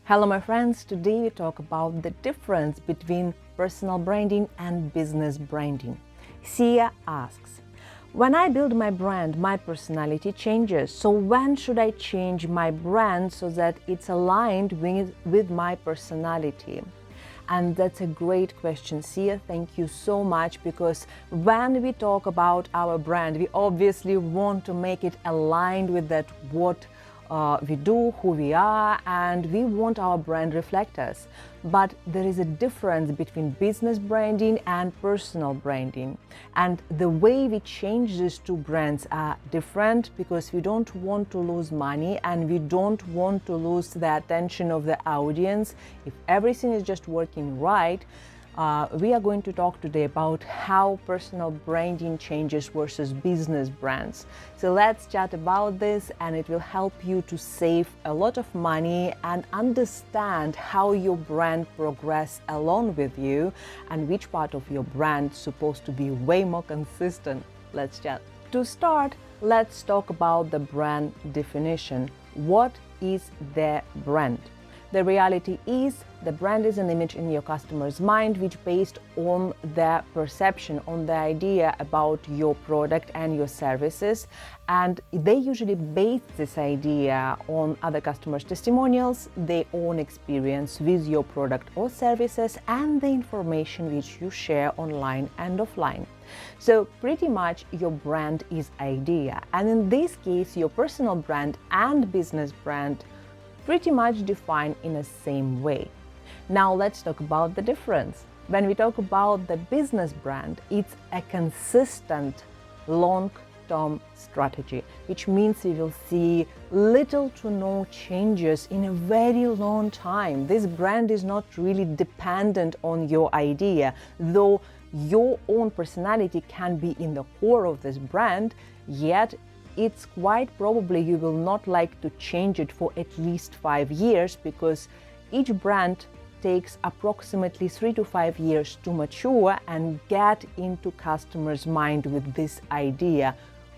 Hello my friends, today we talk about the difference between personal branding and business branding. Sia asks, when I build my brand, my personality changes. So when should I change my brand so that it's aligned with my personality? And that's a great question, Sia. Thank you so much, because when we talk about our brand, we obviously want to make it aligned with that what we do, who we are, and we want our brand reflect us. But there is a difference between business branding and personal branding. And the way we change these two brands are different because we don't want to lose money and we don't want to lose the attention of the audience. If everything is just working right, we are going to talk today about how personal branding changes versus business brands. So let's chat about this, and it will help you to save a lot of money and understand how your brand progress along with you and which part of your brand is supposed to be way more consistent. Let's chat. To start, let's talk about the brand definition. What is the brand? The reality is the brand is an image in your customer's mind which based on their perception, on the idea about your product and your services, and they usually base this idea on other customers' testimonials, their own experience with your product or services, and the information which you share online and offline. So pretty much your brand is idea, and in this case your personal brand and business brand pretty much defined in the same way. Now let's talk about the difference. When we talk about the business brand, it's a consistent long-term strategy, which means you will see little to no changes in a very long time. This brand is not really dependent on your idea, though your own personality can be in the core of this brand, yet it's quite probably you will not like to change it for at least 5 years, because each brand takes approximately 3 to 5 years to mature and get into customers' mind with this idea,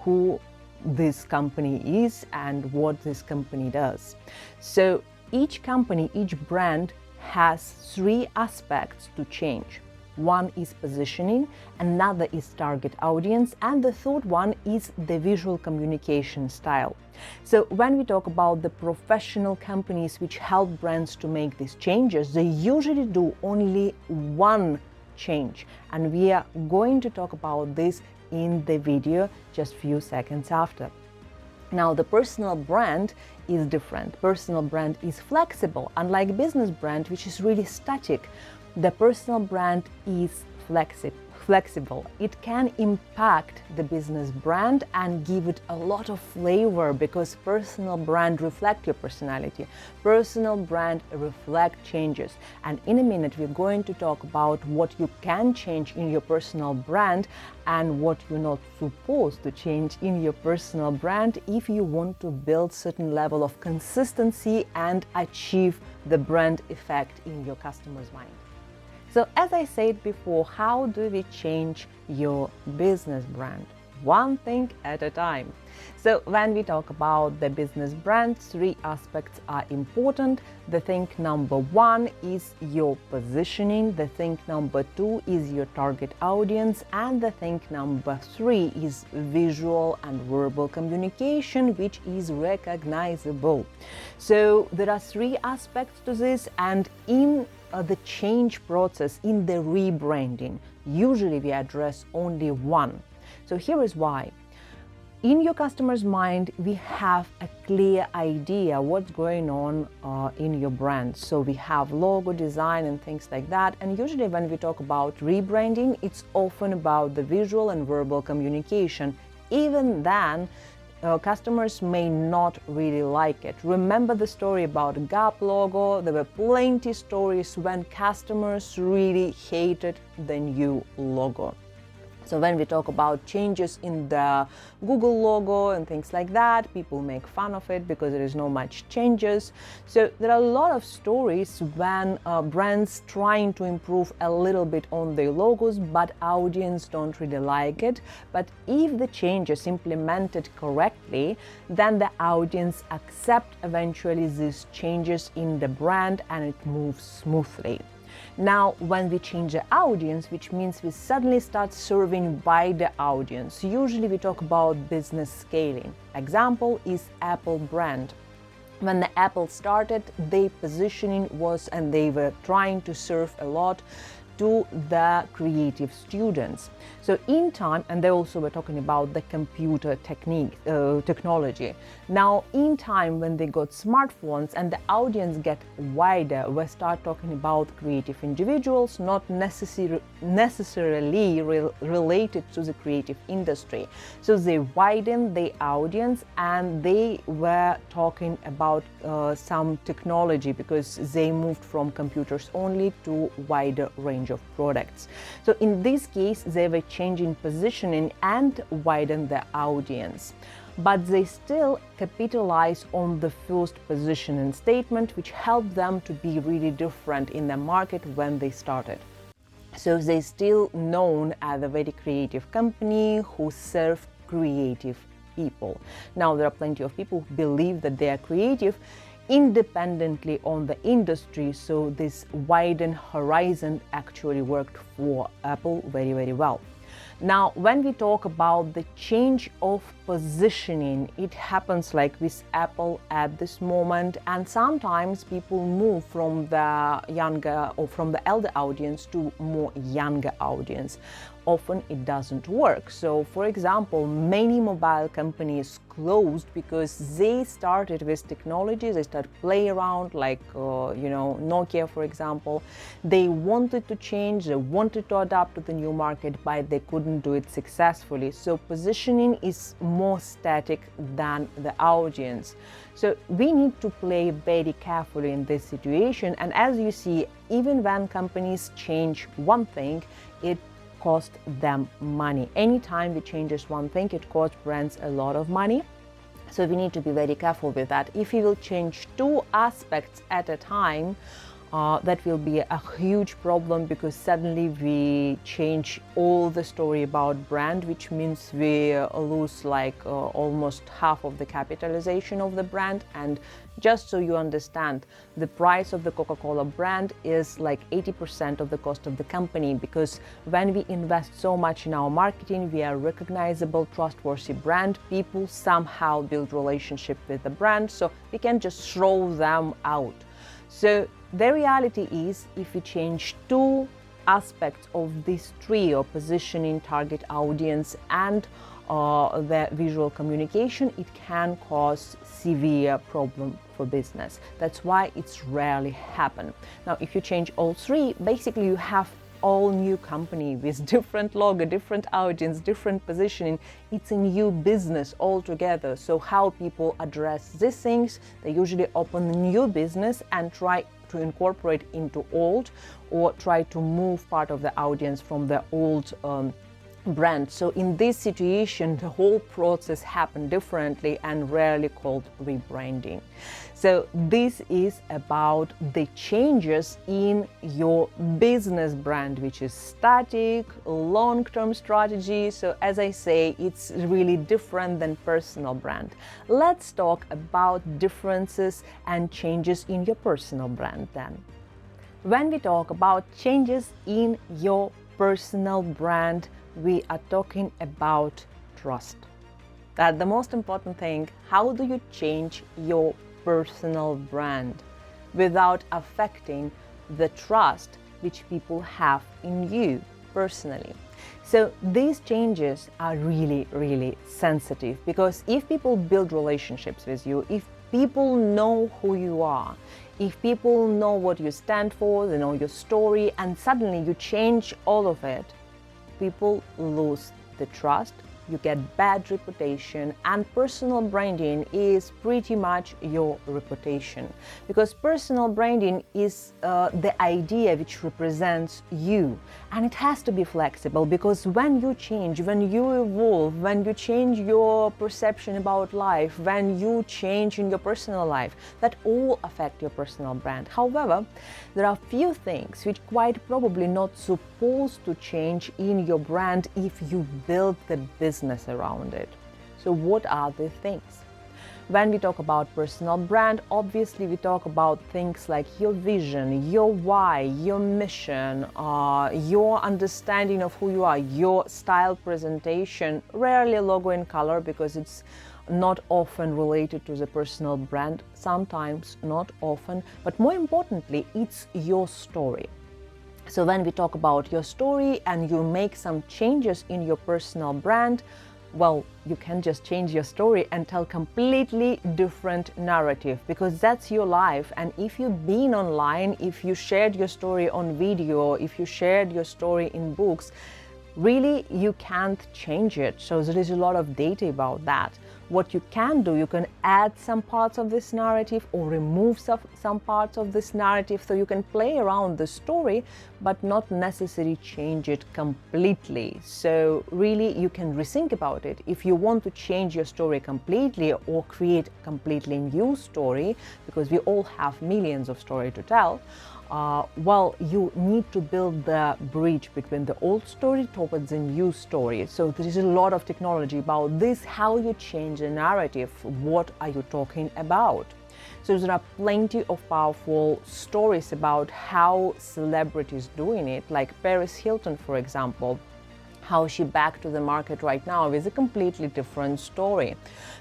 who this company is and what this company does. So each company, each brand has 3 aspects to change. One is positioning, another is target audience, and the third one is the visual communication style. So when we talk about the professional companies which help brands to make these changes, they usually do only one change, and we are going to talk about this in the video just few seconds after. Now, the personal brand is different. Personal brand is flexible, unlike business brand, which is really static. The personal brand is flexible. It can impact the business brand and give it a lot of flavor, because personal brand reflect your personality. Personal brand reflect changes. And in a minute, we're going to talk about what you can change in your personal brand and what you're not supposed to change in your personal brand if you want to build certain level of consistency and achieve the brand effect in your customer's mind. So as I said before, how do we change your business brand? One thing at a time. So when we talk about the business brand, 3 aspects are important. The thing number 1 is your positioning. The thing number 2 is your target audience. And the thing number 3 is visual and verbal communication, which is recognizable. So there are 3 aspects to this, and in the change process, in the rebranding, usually we address only one. So here is why. In your customer's mind, we have a clear idea what's going on in your brand. So we have logo design and things like that. And usually when we talk about rebranding, it's often about the visual and verbal communication. Even then, customers may not really like it. Remember the story about Gap logo? There were plenty stories when customers really hated the new logo. So when we talk about changes in the Google logo and things like that, people make fun of it because there is no much changes. So there are a lot of stories when brands trying to improve a little bit on their logos, but audience don't really like it. But if the change is implemented correctly, then the audience accept eventually these changes in the brand and it moves smoothly. Now, when we change the audience, which means we suddenly start serving wider audience. Usually we talk about business scaling. Example is Apple brand. When the Apple started, their positioning was, and they were trying to serve a lot to the creative students. So in time, and they also were talking about the computer technology. Now in time, when they got smartphones and the audience get wider, we start talking about creative individuals, not necessarily related to the creative industry. So they widened the audience and they were talking about some technology because they moved from computers only to wider range of products. So in this case, they were changing positioning and widen the audience. But they still capitalize on the first positioning statement, which helped them to be really different in the market when they started. So they still known as a very creative company who serve creative people. Now there are plenty of people who believe that they are creative independently on the industry, so this widened horizon actually worked for Apple very, very well. Now, when we talk about the change of positioning, it happens like with Apple at this moment, and sometimes people move from the younger or from the elder audience to more younger audience. Often it doesn't work. So, for example, many mobile companies closed because they started with technology, they started play around like, Nokia, for example. They wanted to change, they wanted to adapt to the new market, but they couldn't do it successfully. So positioning is more static than the audience. So we need to play very carefully in this situation. And as you see, even when companies change one thing, it cost them money. Anytime we change just one thing, it costs brands a lot of money. So we need to be very careful with that. If we will change two aspects at a time, that will be a huge problem because suddenly we change all the story about brand, which means we lose like almost half of the capitalization of the brand. And just so you understand, the price of the Coca-Cola brand is like 80% of the cost of the company, because when we invest so much in our marketing, we are recognizable, trustworthy brand. People somehow build relationship with the brand, so we can just throw them out. So the reality is, if we change two aspects of this trio, positioning, target audience, and the visual communication, it can cause severe problem for business. That's why it's rarely happen. Now, if you change all three, basically you have all new company with different logo, different audience, different positioning. It's a new business altogether. So how people address these things, they usually open a new business and try to incorporate into old, or try to move part of the audience from the old brand. So in this situation, the whole process happened differently and rarely called rebranding. So this is about the changes in your business brand, which is static, long-term strategy. So as I say, it's really different than personal brand. Let's talk about differences and changes in your personal brand then. When we talk about changes in your personal brand, we are talking about trust. That's the most important thing. How do you change your personal brand without affecting the trust which people have in you personally? So these changes are really, really sensitive, because if people build relationships with you, if people know who you are, if people know what you stand for, they know your story, and suddenly you change all of it, people lose the trust you get bad reputation, and personal branding is pretty much your reputation, because personal branding is the idea which represents you, and it has to be flexible, because when you change, when you evolve, when you change your perception about life, when you change in your personal life, that all affect your personal brand. However, there are few things which quite probably not supposed to change in your brand if you build the business around it. So what are the things? When we talk about personal brand, obviously we talk about things like your vision, your why, your mission, your understanding of who you are, your style presentation, rarely logo and color, because it's not often related to the personal brand, sometimes, not often, but more importantly, it's your story. So when we talk about your story and you make some changes in your personal brand, well, you can just change your story and tell completely different narrative, because that's your life. And if you've been online, if you shared your story on video, if you shared your story in books, really you can't change it. So there is a lot of data about that. What you can do, you can add some parts of this narrative or remove some parts of this narrative, so you can play around the story but not necessarily change it completely. So really you can rethink about it. If you want to change your story completely or create a completely new story, because we all have millions of stories to tell, well, you need to build the bridge between the old story towards the new story. So there is a lot of technology about this, how you change the narrative, what are you talking about. So there are plenty of powerful stories about how celebrities doing it, like Paris Hilton, for example. How she back to the market right now is a completely different story.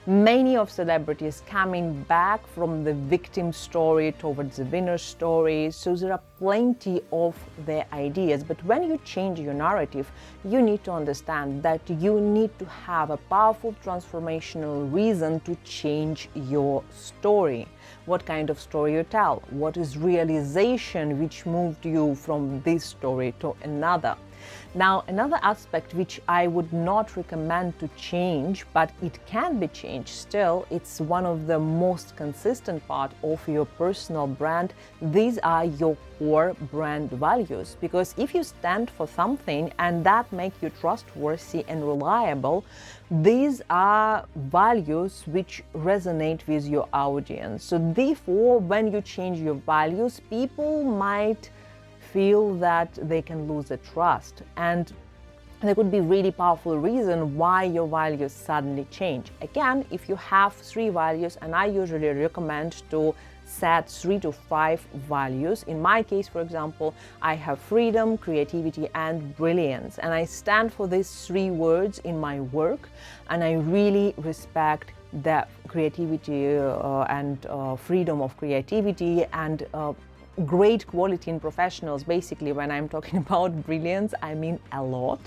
Many of celebrities coming back from the victim story towards the winner story. So there are plenty of their ideas. But when you change your narrative, you need to understand that you need to have a powerful transformational reason to change your story. What kind of story you tell? What is realization which moved you from this story to another? Now, another aspect which I would not recommend to change, but it can be changed still, it's one of the most consistent part of your personal brand. These are your core brand values, because if you stand for something and that make you trustworthy and reliable, these are values which resonate with your audience. So therefore, when you change your values, people might feel that they can lose the trust, and there could be really powerful reason why your values suddenly change. Again, if you have 3 values, and I usually recommend to set 3 to 5 values. In my case, for example, I have freedom, creativity, and brilliance, and I stand for these 3 words in my work, and I really respect the creativity and freedom of creativity and great quality in professionals. Basically, when I'm talking about brilliance, I mean a lot,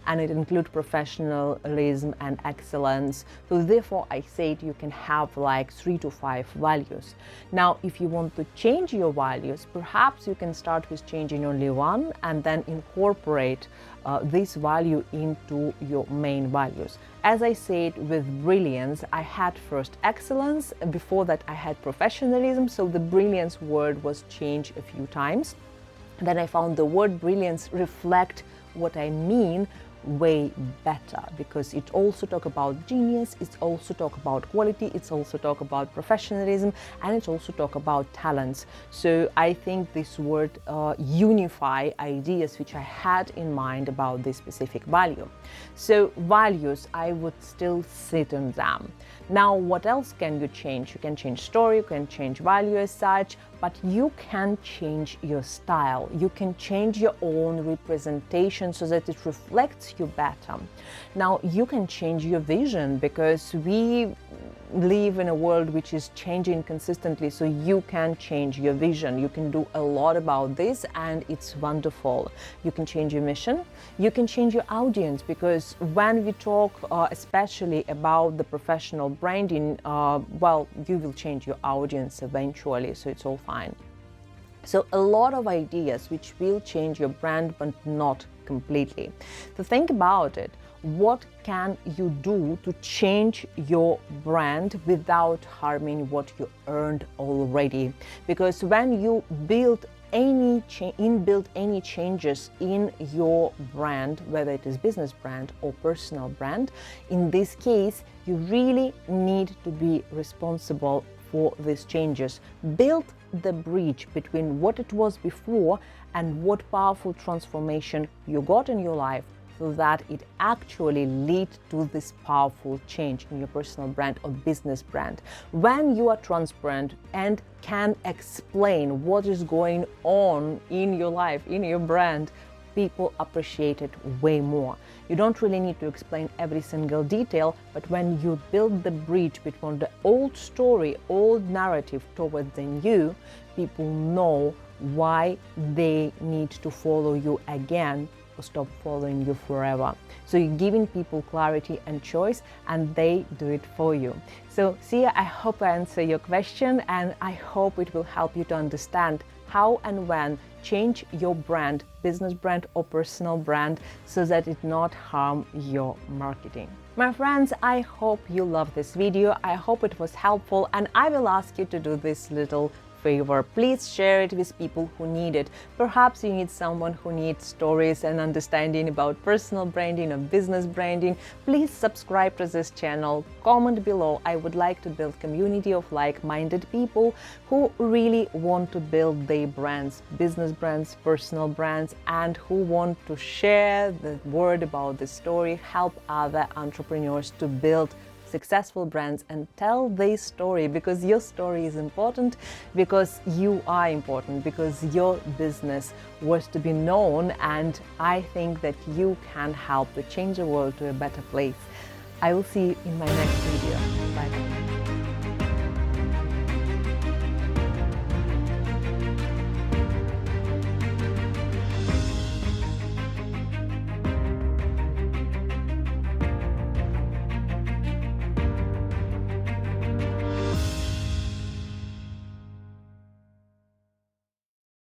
and it includes professionalism and excellence. So therefore, I said you can have like 3 to 5 values. Now, if you want to change your values, perhaps you can start with changing only one and then incorporate this value into your main values. As I said, with brilliance, I had first excellence. Before that, I had professionalism. So the brilliance word was changed a few times. Then I found the word brilliance reflect what I mean way better, because it also talk about genius, it's also talk about quality, it's also talk about professionalism, and it's also talk about talents. So I think this word unify ideas which I had in mind about this specific value. So values, I would still sit on them. Now, what else can you change? You can change story, you can change value as such, but you can change your style. You can change your own representation so that it reflects you better. Now, you can change your vision, because we live in a world which is changing consistently, so you can change your vision. You can do a lot about this, and it's wonderful. You can change your mission, you can change your audience, because when we talk especially about the professional branding, well, you will change your audience eventually, so it's all fine. So a lot of ideas which will change your brand, but not completely. So think about it. What can you do to change your brand without harming what you earned already? Because when you build inbuilt any changes in your brand, whether it is business brand or personal brand, in this case, you really need to be responsible for these changes. Build the bridge between what it was before and what powerful transformation you got in your life, so that it actually leads to this powerful change in your personal brand or business brand. When you are transparent and can explain what is going on in your life, in your brand, people appreciate it way more. You don't really need to explain every single detail, but when you build the bridge between the old story, old narrative towards the new, people know why they need to follow you again, stop following you forever. So you're giving people clarity and choice, and they do it for you. So Sia, I hope I answer your question, and I hope it will help you to understand how and when change your brand, business brand or personal brand, so that it not harm your marketing. My friends, I hope you love this video. I hope it was helpful, and I will ask you to do this little favor. Please share it with people who need it. Perhaps you need someone who needs stories and understanding about personal branding or business branding. Please subscribe to this channel, comment below. I would like to build community of like-minded people who really want to build their brands, business brands, personal brands, and who want to share the word about the story, help other entrepreneurs to build successful brands and tell their story, because your story is important, because you are important, because your business was to be known, and I think that you can help to change the world to a better place. I will see you in my next video. Bye.